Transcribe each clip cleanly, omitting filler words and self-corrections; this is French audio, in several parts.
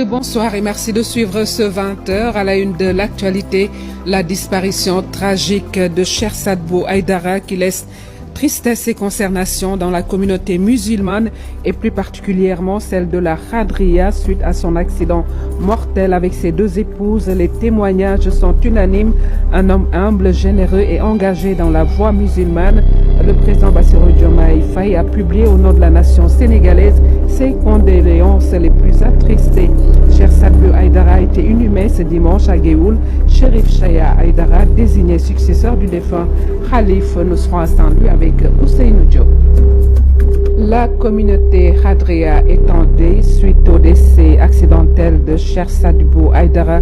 Bonsoir et merci de suivre ce 20h à la une de l'actualité. La disparition tragique de Cheikh Sadbou Aïdara qui laisse tristesse et consternation dans la communauté musulmane et plus particulièrement celle de la Khadria suite à son accident mortel avec ses deux épouses. Les témoignages sont unanimes. Un homme humble, généreux et engagé dans la voie musulmane. Le président Bassirou Diomaye Faye a publié au nom de la nation sénégalaise ses condoléances les plus attristées. Cheikh Sadbou Aïdara a été inhumé ce dimanche à Géoul. Chérif Chaya Aïdara, désigné successeur du défunt Khalif, nous serons à Saint-Louis avec Ousseynou Diop. La communauté Khadria est en deuil suite au décès accidentel de Cheikh Sadbou Aïdara,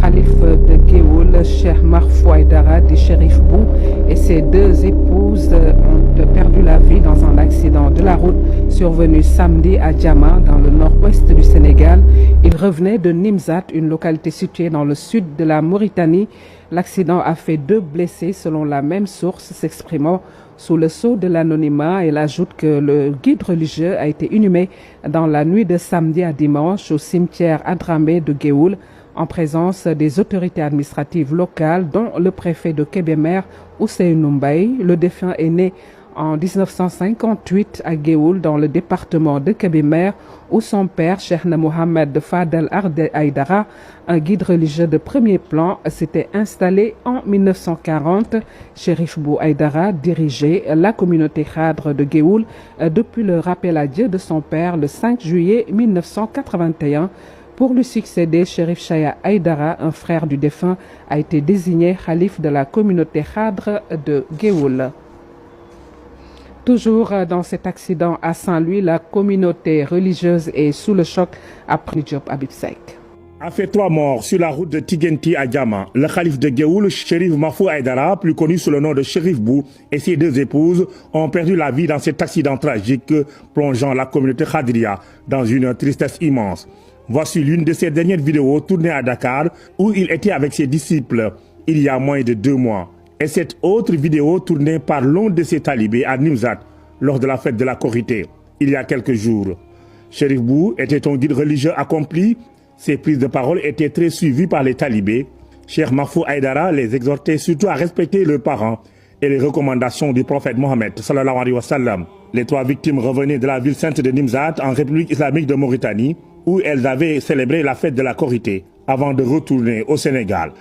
Khalif de Géoul. Cheikh Marfou Aïdara dit Chérif Bou et ses deux épouses ont perdu la vie dans un accident de la route survenu samedi à Diama dans le nord-ouest du Sénégal. Ils revenaient de Nimzat, une localité située dans le sud de la Mauritanie. L'accident a fait 2 blessés selon la même source s'exprimant sous le sceau de l'anonymat. Elle ajoute que le guide religieux a été inhumé dans la nuit de samedi à dimanche au cimetière Adramé de Géoul en présence des autorités administratives locales dont le préfet de Kébémer, Ousseynou Mbaye. Le défunt est né en 1958 à Géoul dans le département de Kébémer où son père, Cheikh Mohamed Fadel Arde Aïdara, un guide religieux de premier plan, s'était installé en 1940. Chérif Bou Aïdara dirigeait la communauté Khadre de Géoul depuis le rappel à Dieu de son père le 5 juillet 1981. Pour lui succéder, Chérif Chaya Aïdara, un frère du défunt, a été désigné Khalif de la communauté Khadre de Géoul. Toujours dans cet accident à Saint-Louis, la communauté religieuse est sous le choc après Diop Habib Seck. A fait 3 morts sur la route de Tigenti à Diama. Le calife de Géoul, Chérif Marfou Aïdara, plus connu sous le nom de Chérif Bou, et ses deux épouses ont perdu la vie dans cet accident tragique plongeant la communauté Khadria dans une tristesse immense. Voici l'une de ses dernières vidéos tournées à Dakar où il était avec ses disciples il y a moins de 2 mois. Et cette autre vidéo tournée par l'un de ses talibés à Nimzat lors de la fête de la Korité, il y a quelques jours. Chérif Bou était un guide religieux accompli. Ses prises de parole étaient très suivies par les talibés. Cheikh Marfou Aïdara les exhortait surtout à respecter leurs parents et les recommandations du prophète Mohammed sallallahu alayhi wa sallam. Les 3 victimes revenaient de la ville sainte de Nimzat en République islamique de Mauritanie où elles avaient célébré la fête de la Korité avant de retourner au Sénégal.